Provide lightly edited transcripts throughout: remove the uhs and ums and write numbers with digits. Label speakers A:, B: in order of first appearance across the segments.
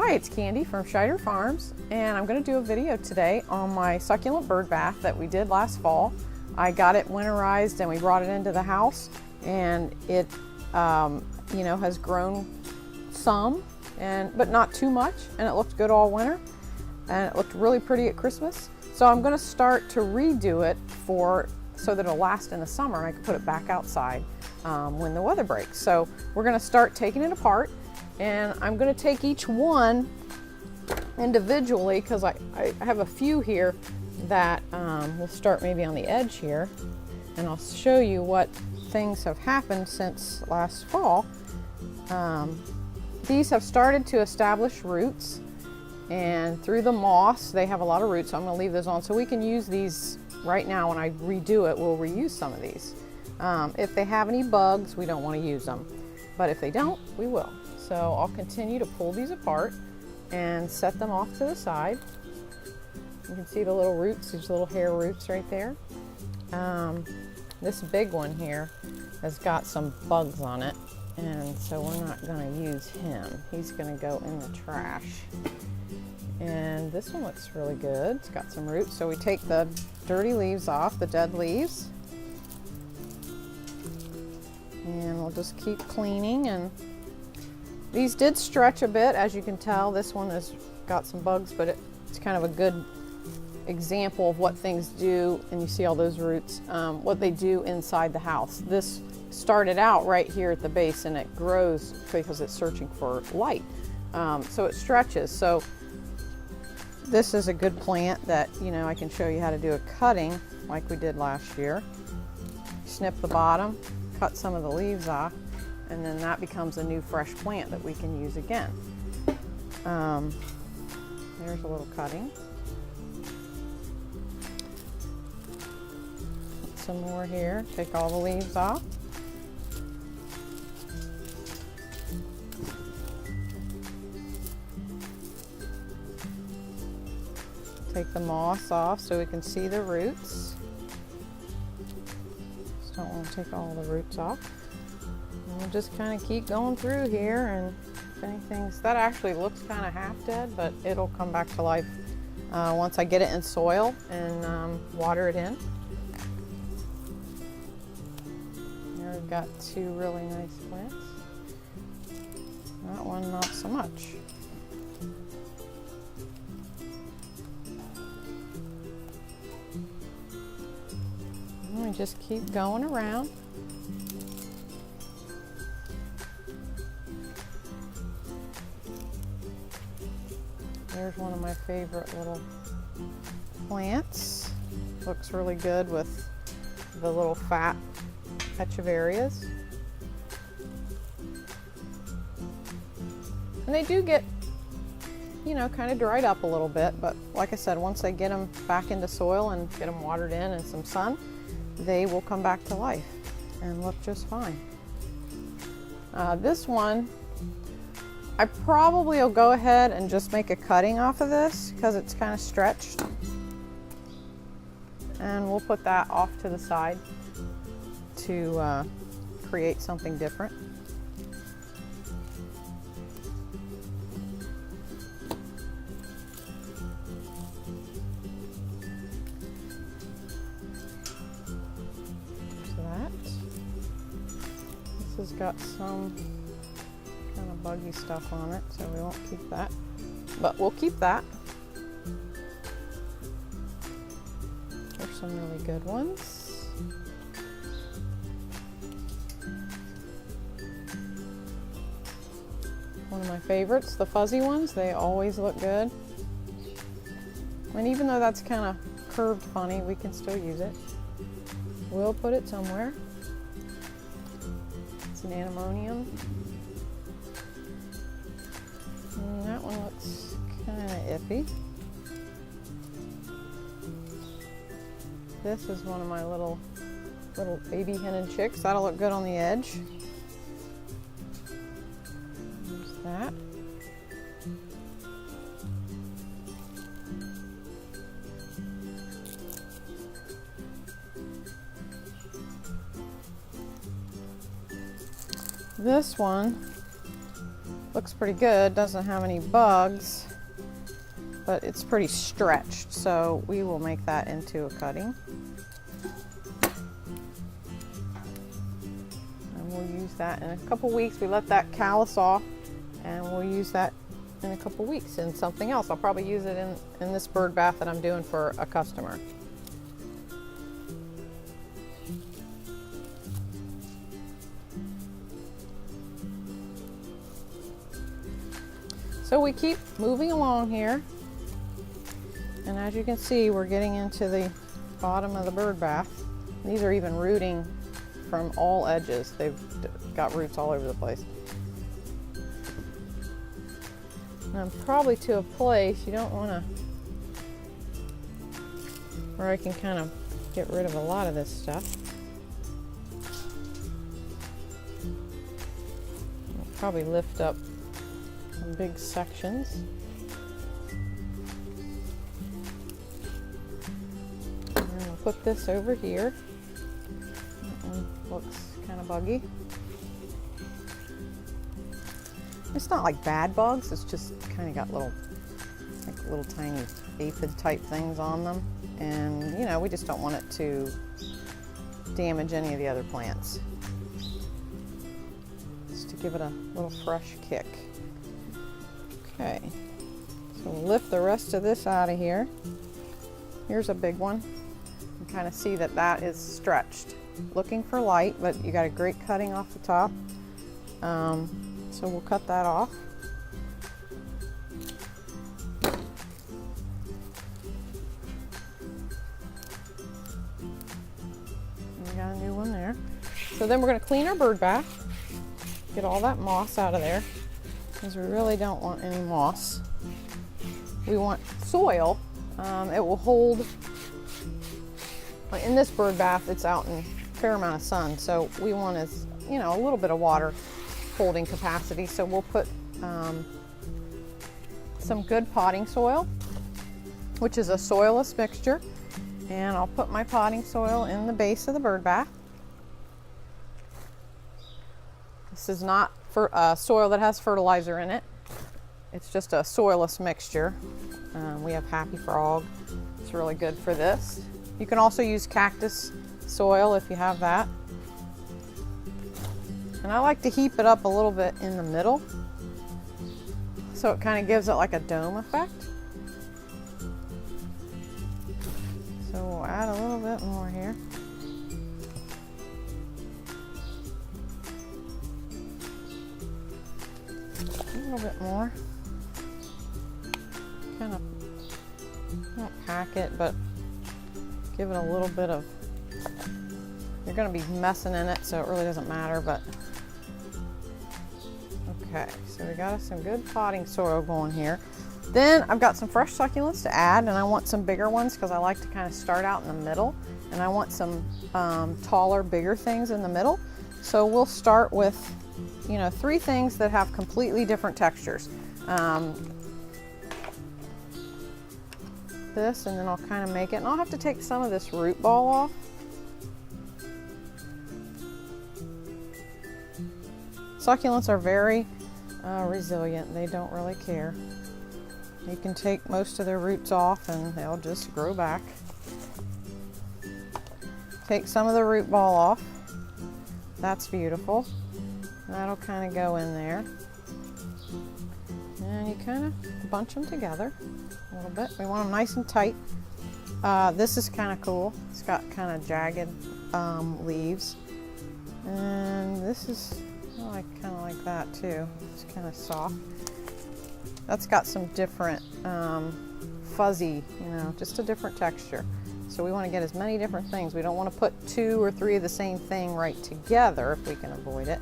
A: Hi, it's Candy from Scheider Farms, and I'm going to do a video today on my succulent bird bath that we did last fall. I got it winterized and we brought it into the house, and it has grown some, but not too much, and it looked good all winter, and it looked really pretty at Christmas. So I'm going to start to redo it so that it'll last in the summer and I can put it back outside when the weather breaks. So we're going to start taking it apart, and I'm going to take each one individually because I have a few here that we'll start maybe on the edge here, and I'll show you what things have happened since last fall. These have started to establish roots, and through the moss they have a lot of roots, so I'm going to leave those on so we can use these right now. When I redo it, we'll reuse some of these. If they have any bugs, we don't want to use them, but if they don't, we will. So I'll continue to pull these apart and set them off to the side. You can see the little roots, these little hair roots right there. This big one here has got some bugs on it, and so we're not going to use him. He's going to go in the trash. And this one looks really good. It's got some roots, so we take the dirty leaves off, the dead leaves, and we'll just keep cleaning. And these did stretch a bit, as you can tell. This one has got some bugs, but it's kind of a good example of what things do, and you see all those roots, what they do inside the house. This started out right here at the base, and it grows because it's searching for light. So it stretches. So this is a good plant that, I can show you how to do a cutting like we did last year. Snip the bottom, cut some of the leaves off, and then that becomes a new fresh plant that we can use again. There's a little cutting. Put some more here, take all the leaves off. Take the moss off so we can see the roots. Just don't want to take all the roots off. And we'll just kind of keep going through here, and if anything's, that actually looks kind of half dead, but it'll come back to life once I get it in soil and water it in. Here we've got two really nice plants. That one not so much. We just keep going around. There's one of my favorite little plants. Looks really good with the little fat echeverias. And they do get, kind of dried up a little bit, but like I said, once I get them back into soil and get them watered in and some sun, they will come back to life and look just fine. This one, I probably will go ahead and just make a cutting off of this because it's kind of stretched. And we'll put that off to the side to create something different. This has got some kind of buggy stuff on it, so we won't keep that, but we'll keep that. There's some really good ones. One of my favorites, the fuzzy ones, they always look good. And even though that's kind of curved funny, we can still use it. We'll put it somewhere. It's an anemonium. And that one looks kind of iffy. This is one of my little baby hen and chicks. That'll look good on the edge. There's that. This one looks pretty good, doesn't have any bugs, but it's pretty stretched, so we will make that into a cutting. And we'll use that in a couple weeks. We let that callus off, and we'll use that in a couple weeks in something else. I'll probably use it in this bird bath that I'm doing for a customer. So we keep moving along here, and as you can see, we're getting into the bottom of the bird bath. These are even rooting from all edges. They've got roots all over the place. And I'm probably to a place you don't want to, where I can kind of get rid of a lot of this stuff. I'll probably lift up some big sections. And then we'll put this over here. That one looks kind of buggy. It's not like bad bugs, it's just kind of got little tiny aphid type things on them. And you know, we just don't want it to damage any of the other plants. Just to give it a little fresh kick. Okay, so we'll lift the rest of this out of here. Here's a big one. You can kind of see that that is stretched. Looking for light, but you got a great cutting off the top. So we'll cut that off. We got a new one there. So then we're going to clean our bird bath, get all that moss out of there, because we really don't want any moss. We want soil. It will hold, in this bird bath it's out in a fair amount of sun, so we want a little bit of water holding capacity. So we'll put some good potting soil, which is a soilless mixture, and I'll put my potting soil in the base of the bird bath. This is not for soil that has fertilizer in it. It's just a soilless mixture. We have Happy Frog. It's really good for this. You can also use cactus soil if you have that. And I like to heap it up a little bit in the middle, so it kind of gives it like a dome effect. So we'll add a little bit more here. A little bit more. Kind of, not pack it, but give it a little bit of, you're going to be messing in it, so it really doesn't matter, but okay, so we got some good potting soil going here. Then I've got some fresh succulents to add, and I want some bigger ones because I like to kind of start out in the middle, and I want some taller, bigger things in the middle. So we'll start with, 3 things that have completely different textures. This, and then I'll kind of make it, and I'll have to take some of this root ball off. Succulents are very resilient. They don't really care. You can take most of their roots off and they'll just grow back. Take some of the root ball off. That's beautiful. That'll kind of go in there. And you kind of bunch them together a little bit. We want them nice and tight. This is kind of cool. It's got kind of jagged leaves. And this is, I kind of like that too. It's kind of soft. That's got some different fuzzy, just a different texture. So we want to get as many different things. We don't want to put 2 or 3 of the same thing right together if we can avoid it.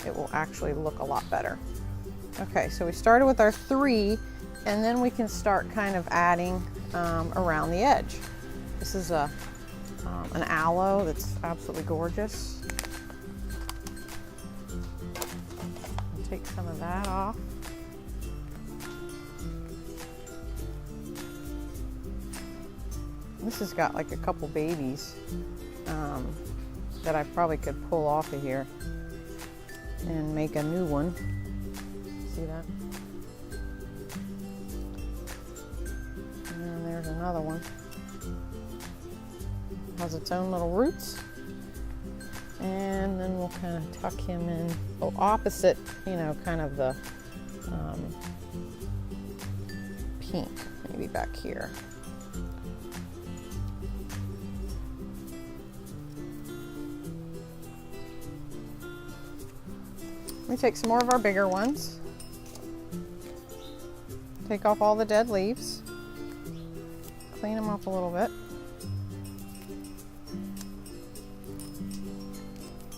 A: It will actually look a lot better. Okay, so we started with our 3, and then we can start kind of adding around the edge. This is an aloe that's absolutely gorgeous. Take some of that off. This has got like a couple babies that I probably could pull off of here and make a new one. see that? And there's another one. Has its own little roots. And then we'll kind of tuck him in, oh, opposite, you know, kind of the pink, maybe back here. We take some more of our bigger ones. Take off all the dead leaves. Clean them up a little bit.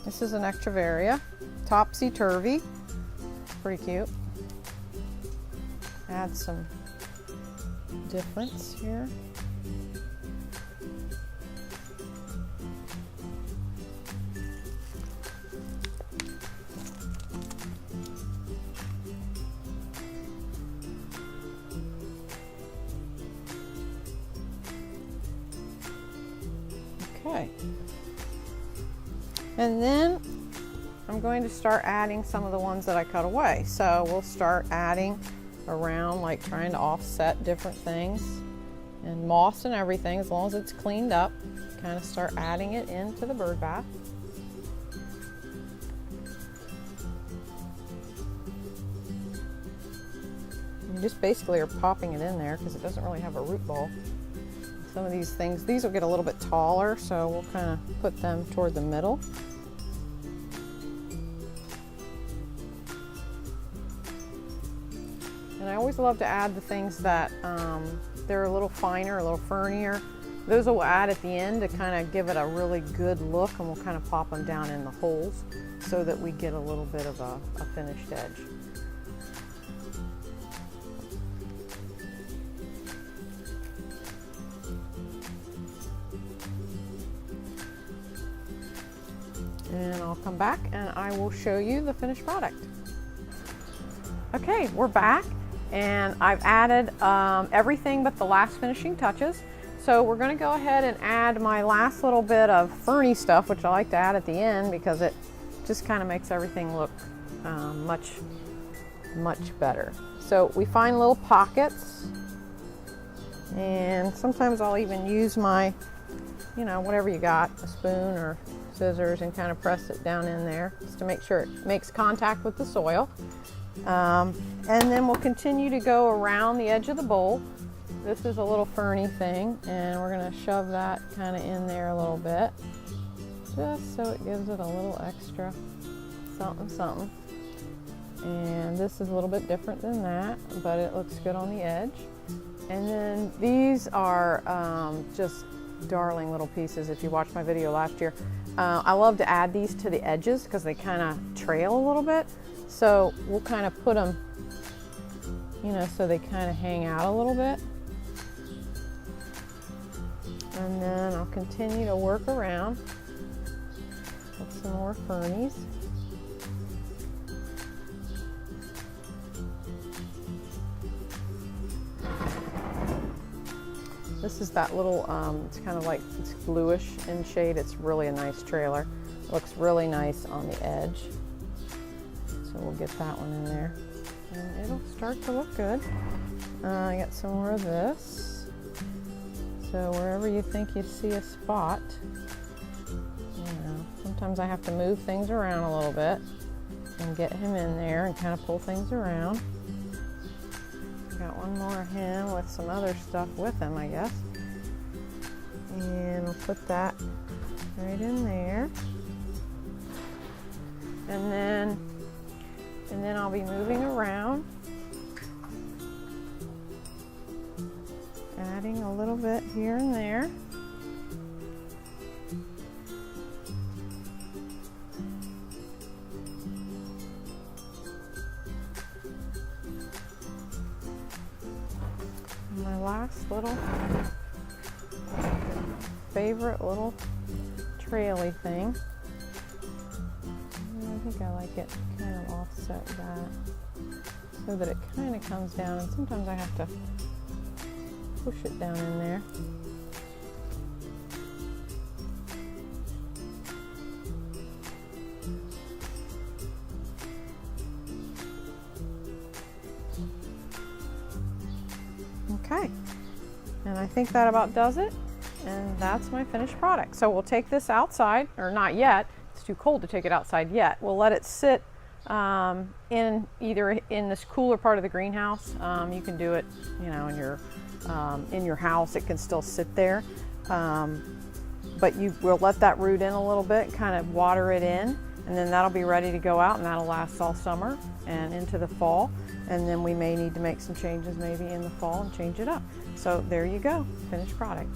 A: This is an Echeveria, topsy-turvy, pretty cute. Add some difference here. Okay. And then I'm going to start adding some of the ones that I cut away. So we'll start adding around, like trying to offset different things. And moss and everything, as long as it's cleaned up, kind of start adding it into the bird bath. You just basically are popping it in there because it doesn't really have a root ball. Some of these things, these will get a little bit taller, so we'll kind of put them toward the middle. And I always love to add the things that they're a little finer, a little fernier. Those will add at the end to kind of give it a really good look, and we'll kind of pop them down in the holes so that we get a little bit of a finished edge. And I'll come back and I will show you the finished product. Okay, we're back and I've added everything but the last finishing touches. So we're going to go ahead and add my last little bit of ferny stuff, which I like to add at the end because it just kind of makes everything look much better. So we find little pockets, and sometimes I'll even use my, you know, whatever you got, a spoon or scissors, and kind of press it down in there just to make sure it makes contact with the soil. And then we'll continue to go around the edge of the bowl. This is a little ferny thing, and we're going to shove that kind of in there a little bit, just so it gives it a little extra something. And this is a little bit different than that, but it looks good on the edge. And then these are just darling little pieces. If you watched my video last year, I love to add these to the edges because they kind of trail a little bit. So we'll kind of put them, you know, so they kind of hang out a little bit. And then I'll continue to work around with some more fernies. This is that little, it's kind of like, it's bluish in shade. It's really a nice trailer. Looks really nice on the edge. So we'll get that one in there. And it'll start to look good. I got some more of this. So wherever you think you see a spot, you know, sometimes I have to move things around a little bit and get him in there and kind of pull things around. Got one more of him with some other stuff with him, I guess. And we'll put that right in there. And then I'll be moving around, adding a little bit here and there. My last little favorite little traily thing. I think I like it kind of offset that so that it kind of comes down, and sometimes I have to push it down in there. Okay, and I think that about does it. And that's my finished product. So we'll take this outside, or not yet, it's too cold to take it outside yet. We'll let it sit in either in this cooler part of the greenhouse. You can do it, you know, in your house. It can still sit there, but you will let that root in a little bit, kind of water it in, and then that'll be ready to go out, and that'll last all summer and into the fall. And then we may need to make some changes maybe in the fall and change it up. So there you go, finished product.